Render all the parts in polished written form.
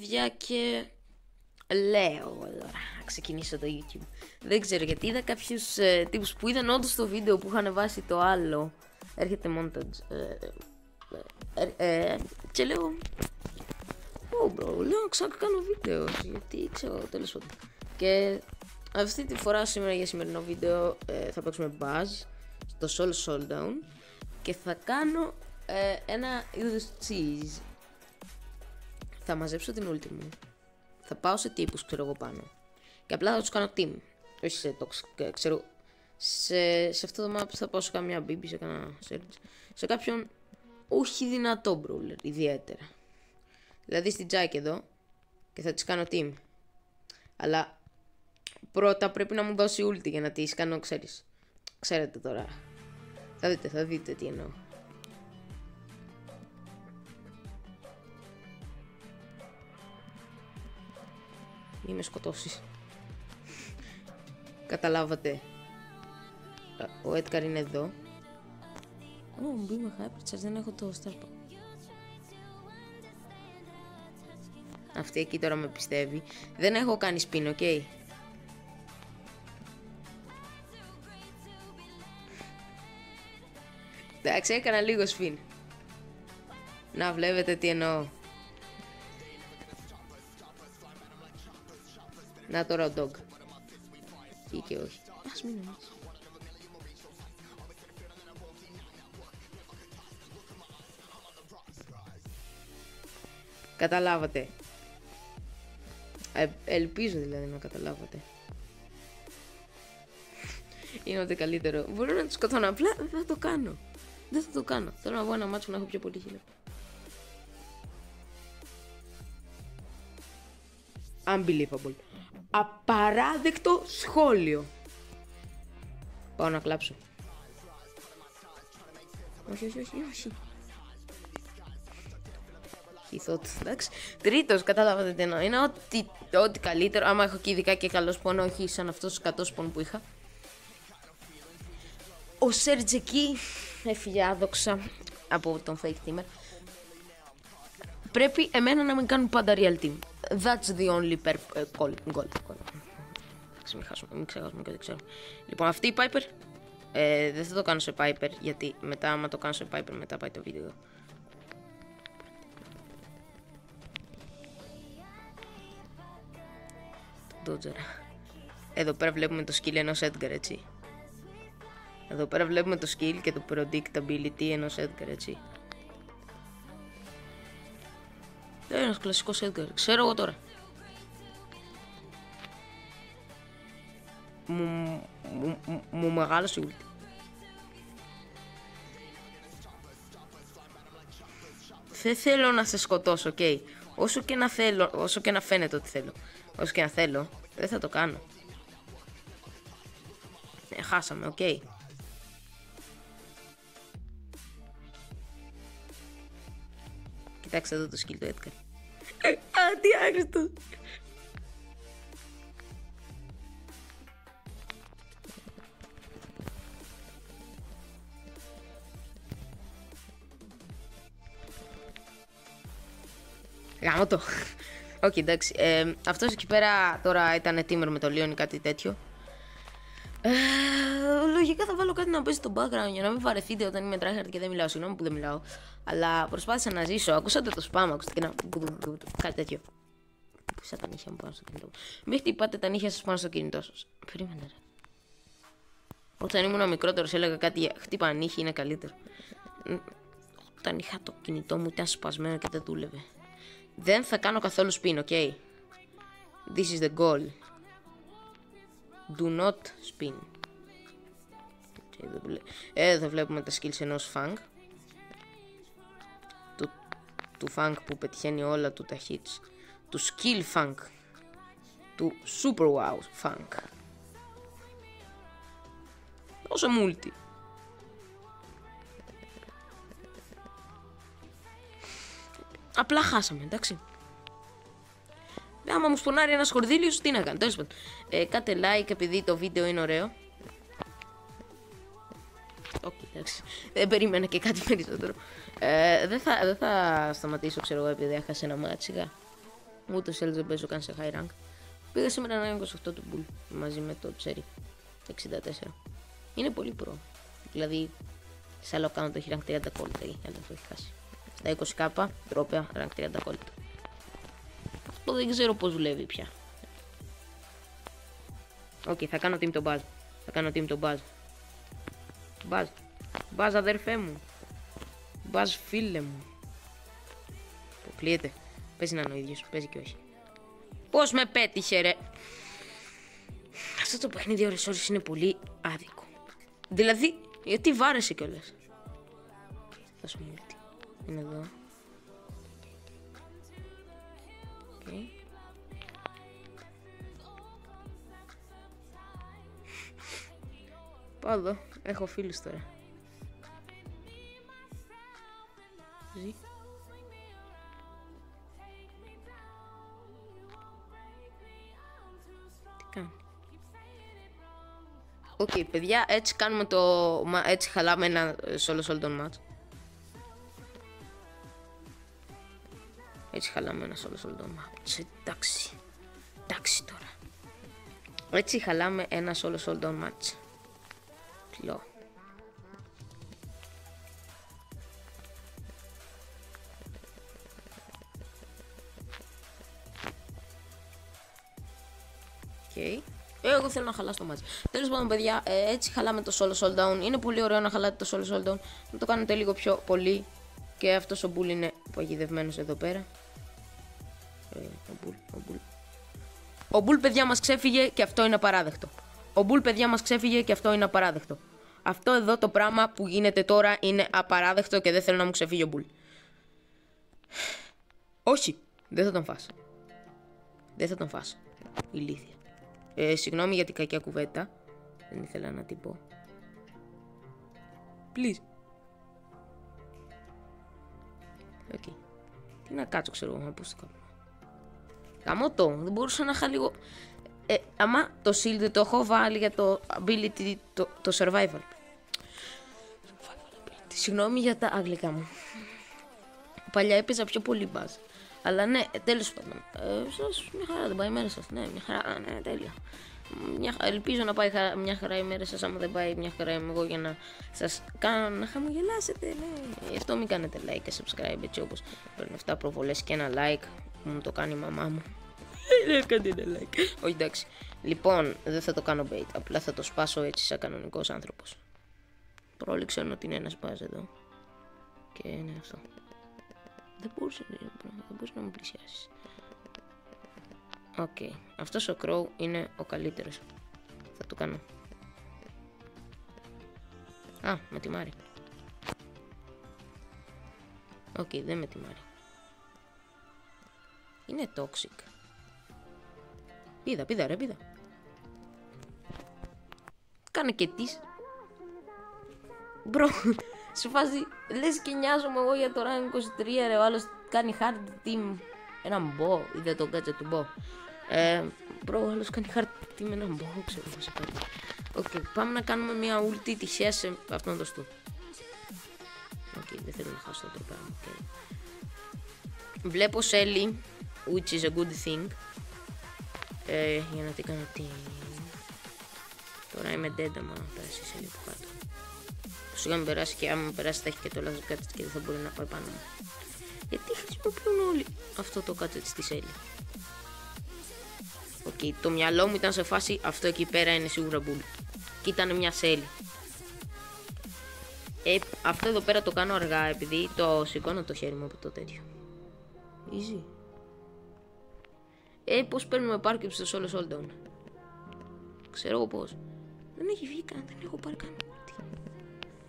Παιδιά, και λέω τώρα να ξεκινήσω το YouTube. Δεν ξέρω γιατί είδα κάποιους τύπους που είδαν όντως το βίντεο που είχαν βάσει το άλλο. Έρχεται montage. Και λέω bro, λέω να ξανακάνω βίντεο. Γιατί ξέρω, τέλος πάντων. Και αυτή τη φορά σήμερα για σημερινό βίντεο θα παίξουμε Buzz στο Soul Showdown και θα κάνω ένα είδος cheese. Θα μαζέψω την ulti μου. Θα πάω σε τύπους, ξέρω εγώ πάνω. Και απλά θα τους κάνω team. Όχι σε toxic, ξέρω. Σε αυτό το map θα πάω σε καμιά BB, σε κανένα search. Σε κάποιον όχι δυνατό brawler, ιδιαίτερα. Δηλαδή στην Jack εδώ. Και θα τις κάνω team. Αλλά πρώτα πρέπει να μου δώσει ulti για να τις κάνω, ξέρεις. Ξέρετε τώρα. Θα δείτε τι εννοώ. Μη με σκοτώσεις. Καταλάβατε. Ο Edgar είναι εδώ. Μπει με hypercharge, δεν έχω το Star Power. Αυτή εκεί τώρα με πιστεύει. Δεν έχω κάνει spin, ok. Εντάξει, έκανα λίγο spin. Να βλέπετε τι εννοώ. Να τώρα ο dog. Ή και όχι. Ας μην είναι. Καταλάβατε. Ελπίζω δηλαδή να καταλάβατε. Είναι ό,τι καλύτερο. Μπορώ να τους σκοτώνω, απλά δεν θα το κάνω. Δεν θα το κάνω. Θέλω να βγω ένα μάτσο να έχω πιο πολύ χείλη. Unbelievable. Απαράδεκτο σχόλιο. Πάω να κλάψω. Όχι. He thought, εντάξει. Τρίτος, κατάλαβατε τι εννοώ. Είναι ό,τι καλύτερο. Άμα έχω και ειδικά και καλό σπον, όχι σαν αυτός 100 σπον που είχα. Ο Serge εκεί έφυγε άδοξα από τον fake teamer. Πρέπει εμένα να μην κάνουν πάντα real team. That's the only goal. Μην ξεχάσουμε και δεν ξέρω. Λοιπόν, αυτή η Piper δεν θα το κάνω σε Piper, γιατί μετά άμα το κάνω σε Piper μετά πάει το βίντεο. Dodger. Εδώ πέρα βλέπουμε το skill ενός Edgar, έτσι. Εδώ πέρα βλέπουμε το skill και το predictability ενός Edgar, έτσι. Ένας κλασικός Edgar, ξέρω εγώ τώρα. Μου μεγάλωσε ulti. Δεν θέλω να σε σκοτώσω, ok. Όσο και να φαίνεται ότι θέλω. Όσο και να θέλω, δεν θα το κάνω. Χάσαμε, ok. Κοιτάξτε εδώ το skill του Edgar. Τι άγριστο. Γάμω το. Οκ, εντάξει. Αυτός εκεί πέρα τώρα ήταν teamer με το Leon ή κάτι τέτοιο. Λογικά θα βάλω κάτι να παίζει στο background για να μην βαρεθείτε όταν είμαι tryhard και δεν μιλάω. Συγγνώμη που δεν μιλάω. Αλλά προσπάθησα να ζήσω. Ακούσατε το spam, ακούσατε και ένα. Κάτι τέτοιο. Πήσα τα νύχια μου πάνω στο κινητό μου. Μην χτυπάτε τα νύχια σας πάνω στο κινητό σας. Περίμενε, ρε. Όταν ήμουν μικρότερος έλεγα κάτι. Χτύπα νύχια είναι καλύτερο. Όταν είχα το κινητό μου ήταν σπασμένο και δεν δούλευε. Δεν θα κάνω καθόλου spin, ok. This is the goal. Do not spin. Εδώ βλέπουμε τα skills ενός Fang. Του Fang που πετυχαίνει όλα του τα hits. Του skill Fang. Του super wow Fang. Όσο multi. Απλά χάσαμε, εντάξει. Άμα μου σπονάρει ένα σκορδίλιος, τι να κάνω. Τέλος πάντων. Κάτε like επειδή το βίντεο είναι ωραίο. Εντάξει. Δεν περίμενα και κάτι περισσότερο. Δεν θα σταματήσω, ξέρω εγώ, επειδή έχασε ένα μάτσιγα. Ούτως ή άλλως δεν παίζω καν σε high rank. Πήγα σήμερα ένα 28 του Bull μαζί με το Cherry 64. Είναι πολύ pro. Δηλαδή, σε άλλο account έχει rank 30 gold, για να το έχει χάσει. Στα 20k, τρόπια, rank 30 gold. Αυτό δεν ξέρω πώς δουλεύει πια. Οκ, θα κάνω team τον Buzz. Θα κάνω team τον Buzz. Buzz αδερφέ μου. Buzz φίλε μου. Αποκλείεται. Παίζει να είναι ο ίδιος, παίζει και όχι. Πώς με πέτυχε ρε. Αυτό το παιχνίδι ώρες ώρες είναι πολύ άδικο. Δηλαδή, γιατί βάρεσε κιόλας. Θα σου μιλήσει. Είναι εδώ. Okay. Πάω εδώ, έχω φίλους τώρα. Ζει. Τι κάνει. Οκ, παιδιά, έτσι κάνουμε το... έτσι χαλάμε ένα solo Soldon match. Έτσι χαλάμε ένα solo Soldon match. Εντάξει. Εντάξει τώρα. Έτσι χαλάμε ένα solo Soldon match. Κλώ. Okay. Εγώ θέλω να χαλάσω το μάτς. Τέλος πάντων, παιδιά, έτσι χαλάμε το solo showdown. Είναι πολύ ωραίο να χαλάτε το solo showdown. Να το κάνετε λίγο πιο πολύ. Και αυτός ο Bull είναι παγιδευμένος εδώ πέρα. Ο Bull, παιδιά, μας ξέφυγε και αυτό είναι απαράδεκτο. Ο Bull, παιδιά, μας ξέφυγε και αυτό είναι απαράδεκτο. Αυτό εδώ το πράγμα που γίνεται τώρα είναι απαράδεκτο και δεν θέλω να μου ξεφύγει ο Bull. Όχι, δεν θα τον φας. Δεν θα τον φας. Ηλίθεια. Συγγνώμη για την κακιά κουβέντα. Δεν ήθελα να την πω. Please. Okay. Τι να κάτσω, ξέρω εγώ, να πω στο καπνό. Καμώ το, δεν μπορούσα να είχα λίγο... άμα το shield το έχω βάλει για το ability, το survival. Συγγνώμη για τα αγγλικά μου. Παλιά έπαιζα πιο πολύ Buzz. Αλλά ναι, τέλος πάντων. Μια χαρά δεν πάει η μέρα σας. Ναι, μια χαρά, ναι, τέλεια. Ελπίζω να πάει μια χαρά η μέρα σας. Άμα δεν πάει μια χαρά είμαι εγώ για να σας κάνω να χαμογελάσετε. Ναι. Γι' αυτό μην κάνετε like και subscribe, έτσι όπως παίρνω 7 προβολές και ένα like που μου το κάνει η μαμά μου. Ναι, κάντε ένα like. Όχι, εντάξει. Λοιπόν, δεν θα το κάνω bait. Απλά θα το σπάσω έτσι σαν κανονικός άνθρωπος. Πρόληξε ότι είναι ένας Buzz εδώ. Και είναι αυτό. Δεν μπορούσε να μου πλησιάσεις. Οκ. Αυτός ο Crow είναι ο καλύτερος. Θα το κάνω. Α, με τη Μάρη. Οκ, δεν με τη Μάρη. Είναι toxic. Πήδα ρε, πήδα. Κάνε και τις. Μπρο, σου φάζει, λες και νοιάζομαι εγώ για το rank 23 ρε, ο άλλος κάνει hard team έναν μπο, ή δεν τον κάτσε του μπο. Μπρο, ο άλλος κάνει hard team έναν μπο, ξέρω εγώ σε κάτι. Οκ, πάμε να κάνουμε μια ulti τυχαία σε αυτόν τον στου. Οκ, δεν θέλω να χάσω το πράγμα. Okay. Βλέπω Shelly, which is a good thing. Για να την κάνω τι... Τώρα είμαι dead άμα περάσει Shelly από κάτω. Σιγά μην περάσει και άμα περάσει θα έχει και το λάθος gadget και δεν θα μπορεί να πάει πάνω μου. Γιατί χρησιμοποιούν όλοι αυτό το gadget στη Shelly. Οκ, το μυαλό μου ήταν σε φάση αυτό εκεί πέρα είναι σίγουρα Bull. Και ήταν μια Shelly. Αυτό εδώ πέρα το κάνω αργά επειδή το σηκώνω το χέρι μου από το τέτοιο. Easy. Πώς παίρνουμε πάρκι στο solo showdown. Ξέρω εγώ πώς. Δεν έχει βγει καν, δεν έχω πάρει καν.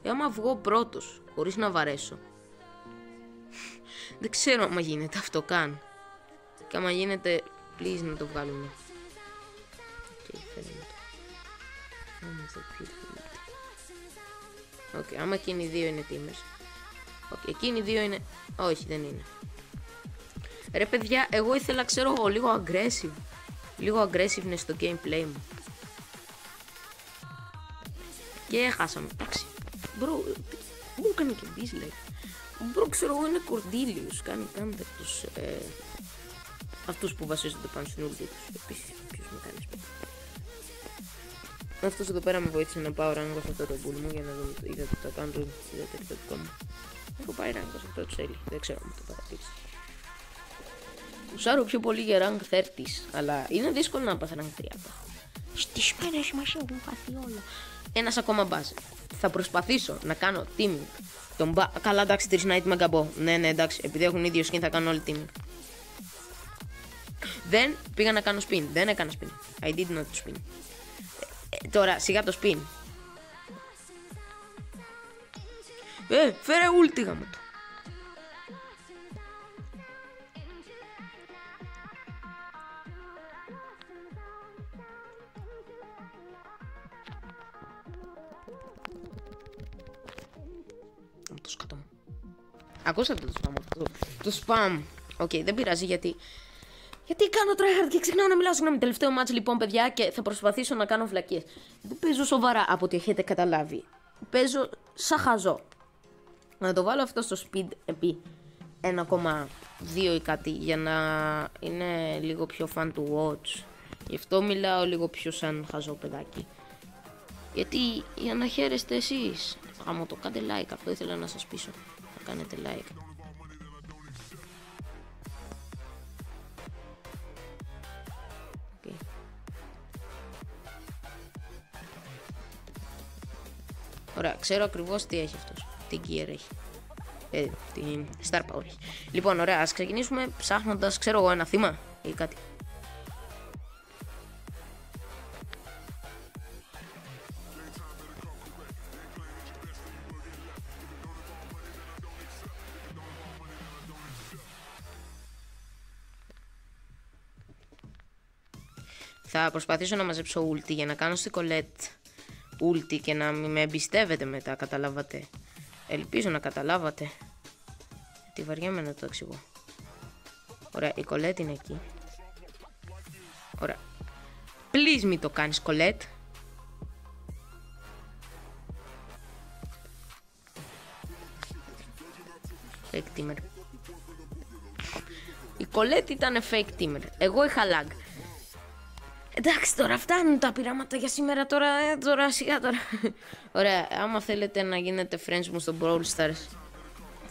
Άμα βγω πρώτος, χωρίς να βαρέσω. Δεν ξέρω άμα γίνεται αυτό καν. Και άμα γίνεται, please να το βγάλουμε. Okay, okay, άμα εκείνοι οι δύο είναι teamers. Okay, εκείνοι οι δύο είναι... Όχι, δεν είναι. Ρε παιδιά, εγώ ήθελα, ξέρω εγώ, λίγο aggressive. Λίγο aggressiveness στο gameplay μου. Και χάσαμε, εντάξει. Μπρο, μου έκανε και dislike. Μπρο, ξέρω εγώ, είναι Κορδίλιος. Κάνει τους αυτούς που βασίζονται πάνω στην ulti τους. Επίσης, ποιος με κάνει σπίτι. Αυτός εδώ πέρα με βοήθησε να πάω ράγκο σε αυτό το bull μου για να δω. Είδατε το account του, είδατε το δικό μου. Έχω πάει ράγκο σε αυτό το τσέλι, δεν ξέρω αν το παρατήρησα. Ουσάρω πιο πολύ για rank 30's, αλλά είναι δύσκολο να πάθω rank 30. Στις πένες μας έχουν πάθει όλα. Ένας ακόμα μπάζ. Θα προσπαθήσω να κάνω teaming. Καλά, εντάξει, 3 night με γκαμπό. Ναι, εντάξει, επειδή έχουν ίδιο skin θα κάνω όλοι teaming. Δεν πήγα να κάνω spin, δεν έκανα spin. I did not spin. Τώρα, σιγά το spin. Φέρε ulti γάμο του. Το σκατώ. Ακούσατε το spam. Το spam. Οκ, δεν πειράζει γιατί κάνω tryhard και ξεχνάω να μιλάω. Συγγνώμη, τελευταίο match λοιπόν, παιδιά, και θα προσπαθήσω να κάνω βλακίες. Δεν παίζω σοβαρά από ό,τι έχετε καταλάβει. Παίζω σαν χαζό. Να το βάλω αυτό στο speed επί 1,2 ή κάτι για να είναι λίγο πιο fun to watch. Γι' αυτό μιλάω λίγο πιο σαν χαζό παιδάκι. Γιατί για να χαίρεστε εσείς. Άμα το κάντε like, αυτό ήθελα να σας πείσω. Να κάνετε like. Okay. Ωραία, ξέρω ακριβώς τι έχει αυτός. Τι gear έχει. Τι star power έχει. Λοιπόν, ωραία, ας ξεκινήσουμε ψάχνοντας, ξέρω εγώ, ένα θύμα ή κάτι. Θα προσπαθήσω να μαζέψω ulti για να κάνω στη Colette ulti και να μην με εμπιστεύετε μετά, καταλάβατε. Ελπίζω να καταλάβατε. Τι βαριέμαι να το εξηγώ. Ωραία, η Colette είναι εκεί. Ωραία. Please μη το κάνεις, Colette. Fake teamer. Η Colette ήταν fake teamer. Εγώ είχα lag. Εντάξει, τώρα φτάνουν τα πειράματα για σήμερα. Τώρα σιγά τώρα. Ωραία, άμα θέλετε να γίνετε friends μου στο Brawl Stars,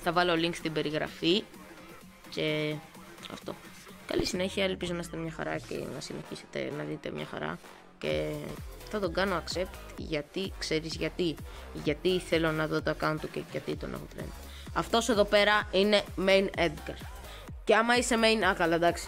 θα βάλω link στην περιγραφή. Και αυτό. Καλή συνέχεια, ελπίζω να είστε μια χαρά και να συνεχίσετε να δείτε μια χαρά. Και θα τον κάνω accept γιατί, ξέρεις γιατί. Γιατί θέλω να δω το account του και γιατί τον έχω friend. Αυτός εδώ πέρα είναι main Edgar. Και άμα είσαι main, καλά, εντάξει.